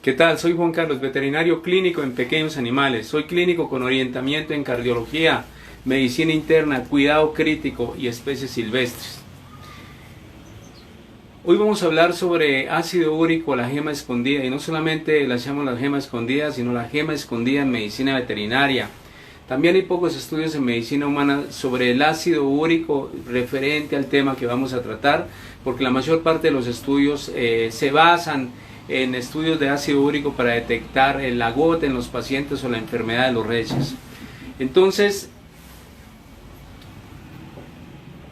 ¿Qué tal? Soy Juan Carlos, veterinario clínico en pequeños animales. Soy clínico con orientamiento en cardiología, medicina interna, cuidado crítico y especies silvestres. Hoy vamos a hablar sobre ácido úrico, la gema escondida, y no solamente la llamamos la gema escondida, sino la gema escondida en medicina veterinaria. También hay pocos estudios en medicina humana sobre el ácido úrico referente al tema que vamos a tratar, porque la mayor parte de los estudios se basan en estudios de ácido úrico para detectar la gota en los pacientes o la enfermedad de los reyes. Entonces,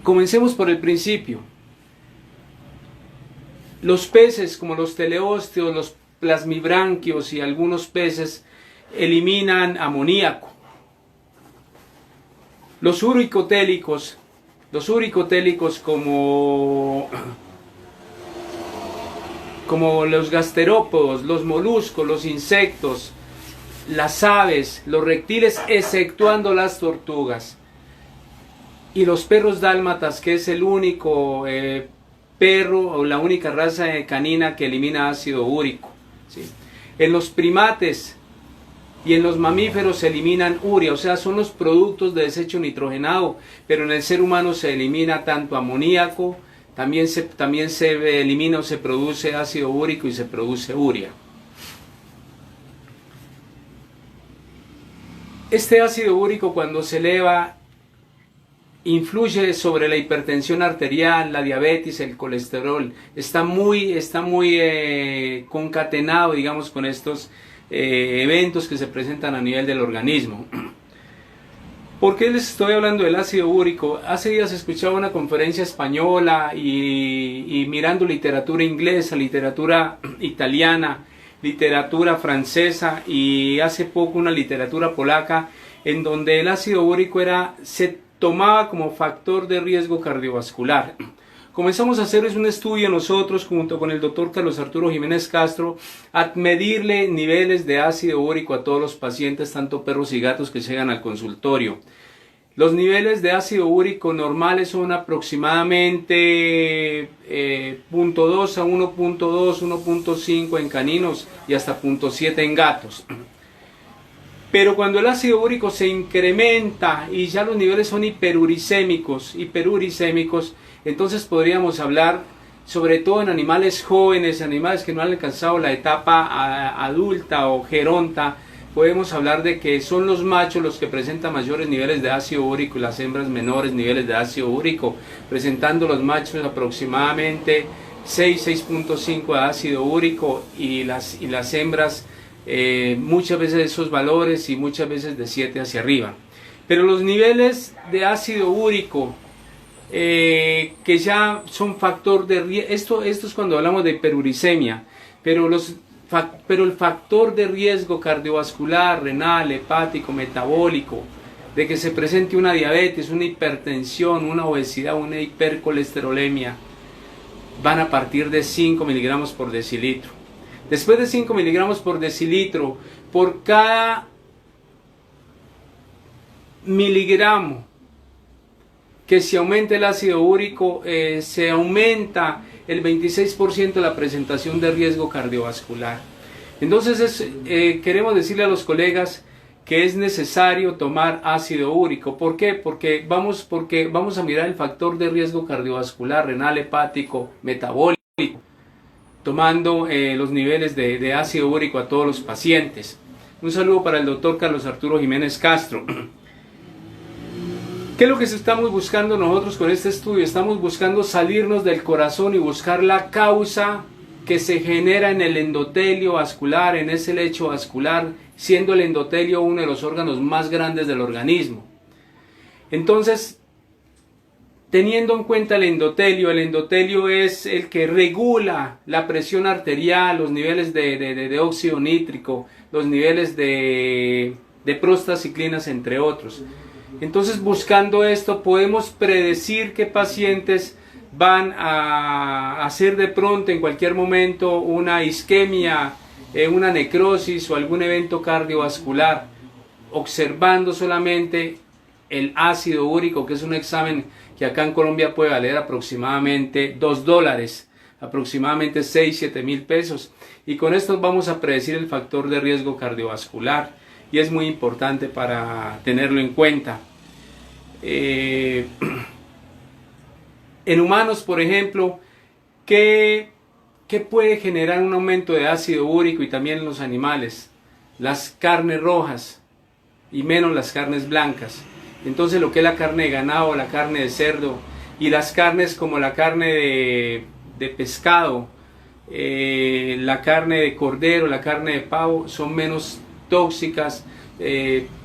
comencemos por el principio. Los peces, como los teleósteos, los plasmibranquios y algunos peces, eliminan amoníaco. Los uricotélicos como los gasterópodos, los moluscos, los insectos, las aves, los reptiles, exceptuando las tortugas, y los perros dálmatas, que es el único perro o la única raza canina que elimina ácido úrico, ¿sí? En los primates y en los mamíferos se eliminan urea, o sea, son los productos de desecho nitrogenado, pero en el ser humano se elimina tanto amoníaco, también se elimina o se produce ácido úrico y se produce urea. Este ácido úrico, cuando se eleva, influye sobre la hipertensión arterial, la diabetes, el colesterol. Está muy concatenado, digamos, con estos eventos que se presentan a nivel del organismo. ¿Por qué les estoy hablando del ácido úrico? Hace días escuchaba una conferencia española y mirando literatura inglesa, literatura italiana, literatura francesa y hace poco una literatura polaca, en donde el ácido úrico se tomaba como factor de riesgo cardiovascular. Comenzamos a hacer un estudio nosotros junto con el doctor Carlos Arturo Jiménez Castro a medirle niveles de ácido úrico a todos los pacientes, tanto perros y gatos que llegan al consultorio. Los niveles de ácido úrico normales son aproximadamente 0.2 a 1.2, 1.5 en caninos y hasta 0.7 en gatos. Pero cuando el ácido úrico se incrementa y ya los niveles son hiperuricémicos, entonces podríamos hablar, sobre todo en animales jóvenes, animales que no han alcanzado la etapa adulta o geronta, podemos hablar de que son los machos los que presentan mayores niveles de ácido úrico y las hembras menores niveles de ácido úrico, presentando los machos aproximadamente 6.5 de ácido úrico y las hembras muchas veces esos valores y muchas veces de 7 hacia arriba. Pero los niveles de ácido úrico que ya son factor de riesgo, esto es cuando hablamos de hiperuricemia, pero el factor de riesgo cardiovascular, renal, hepático, metabólico, de que se presente una diabetes, una hipertensión, una obesidad, una hipercolesterolemia, van a partir de 5 miligramos por decilitro. Después de 5 miligramos por decilitro, por cada miligramo que se aumenta el ácido úrico, se aumenta el 26% de la presentación de riesgo cardiovascular. Entonces queremos decirle a los colegas que es necesario tomar ácido úrico. ¿Por qué? Porque vamos a mirar el factor de riesgo cardiovascular, renal, hepático, metabólico, tomando los niveles de ácido úrico a todos los pacientes. Un saludo para el doctor Carlos Arturo Jiménez Castro. ¿Qué es lo que estamos buscando nosotros con este estudio? Estamos buscando salirnos del corazón y buscar la causa que se genera en el endotelio vascular, en ese lecho vascular, siendo el endotelio uno de los órganos más grandes del organismo. Entonces, teniendo en cuenta el endotelio es el que regula la presión arterial, los niveles de óxido nítrico, los niveles de prostaciclinas, entre otros. Entonces, buscando esto, podemos predecir qué pacientes van a hacer de pronto en cualquier momento una isquemia, una necrosis o algún evento cardiovascular, observando solamente el ácido úrico, que es un examen que acá en Colombia puede valer aproximadamente $2 aproximadamente 6-7 mil pesos. Y con esto vamos a predecir el factor de riesgo cardiovascular y es muy importante para tenerlo en cuenta. En humanos, por ejemplo, ¿qué puede generar un aumento de ácido úrico y también en los animales? Las carnes rojas y menos las carnes blancas. Entonces lo que es la carne de ganado, la carne de cerdo y las carnes como la carne de pescado, la carne de cordero, la carne de pavo son menos tóxicas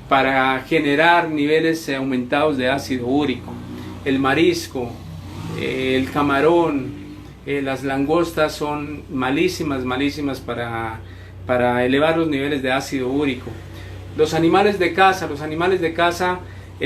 para generar niveles aumentados de ácido úrico. El marisco, el camarón, las langostas son malísimas para elevar los niveles de ácido úrico. Los animales de caza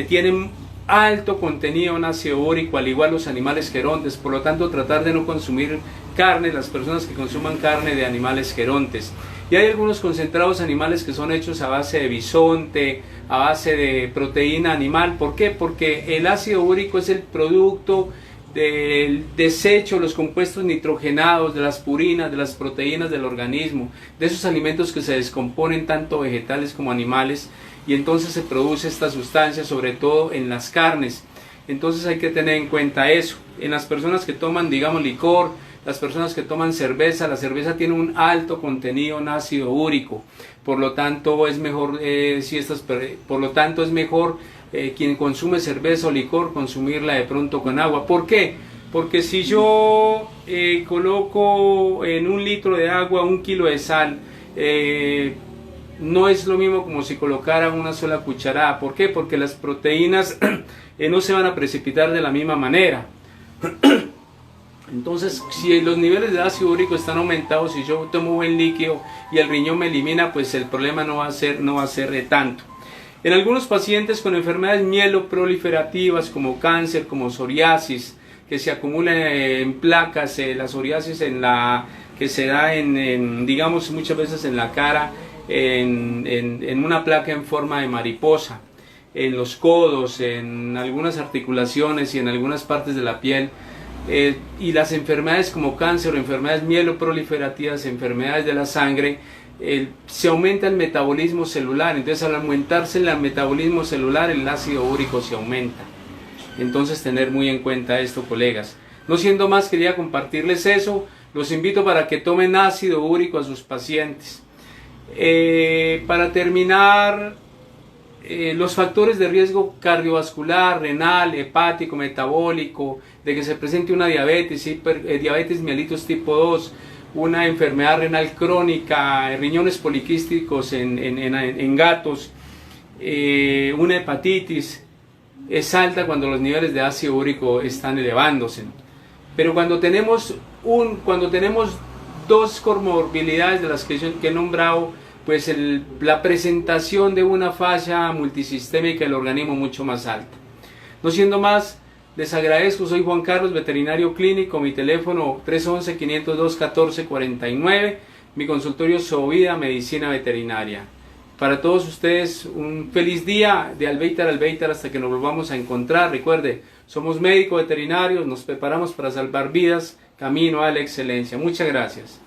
tienen alto contenido en ácido úrico, al igual los animales gerontes, por lo tanto tratar de no consumir carne, las personas que consuman carne de animales gerontes. Y hay algunos concentrados animales que son hechos a base de bisonte, a base de proteína animal. ¿Por qué? Porque el ácido úrico es el producto del desecho, los compuestos nitrogenados, de las purinas, de las proteínas del organismo, de esos alimentos que se descomponen tanto vegetales como animales, y entonces se produce esta sustancia sobre todo en las carnes. Entonces hay que tener en cuenta eso. En las personas que toman, digamos, licor, las personas que toman cerveza, la cerveza tiene un alto contenido en ácido úrico, por lo tanto es mejor quien consume cerveza o licor, consumirla de pronto con agua. ¿Por qué? Porque si yo coloco en 1 litro de agua 1 kilo de sal, no es lo mismo como si colocara una sola cucharada. ¿Por qué? Porque las proteínas no se van a precipitar de la misma manera. Entonces, si los niveles de ácido úrico están aumentados, si yo tomo buen líquido y el riñón me elimina, pues el problema no va a ser de tanto. En algunos pacientes con enfermedades mieloproliferativas como cáncer, como psoriasis, que se acumulan en placas, la psoriasis que se da digamos muchas veces en la cara, en una placa en forma de mariposa, en los codos, en algunas articulaciones y en algunas partes de la piel. Y las enfermedades como cáncer o enfermedades mieloproliferativas, enfermedades de la sangre, se aumenta el metabolismo celular. Entonces al aumentarse el metabolismo celular, el ácido úrico se aumenta. Entonces tener muy en cuenta esto, colegas. No siendo más, quería compartirles eso. Los invito para que tomen ácido úrico a sus pacientes. Para terminar, los factores de riesgo cardiovascular, renal, hepático, metabólico, de que se presente una diabetes, diabetes mellitus tipo 2, una enfermedad renal crónica, riñones poliquísticos en gatos, una hepatitis, es alta cuando los niveles de ácido úrico están elevándose. Pero cuando tenemos 2 comorbilidades de las que he nombrado, pues la presentación de una falla multisistémica del organismo mucho más alta. No siendo más, les agradezco. Soy Juan Carlos, veterinario clínico, mi teléfono 311-502-1449, mi consultorio Sovida Medicina Veterinaria. Para todos ustedes un feliz día, de Albeitar a Albeitar hasta que nos volvamos a encontrar. Recuerde, somos médicos veterinarios, nos preparamos para salvar vidas, camino a la excelencia. Muchas gracias.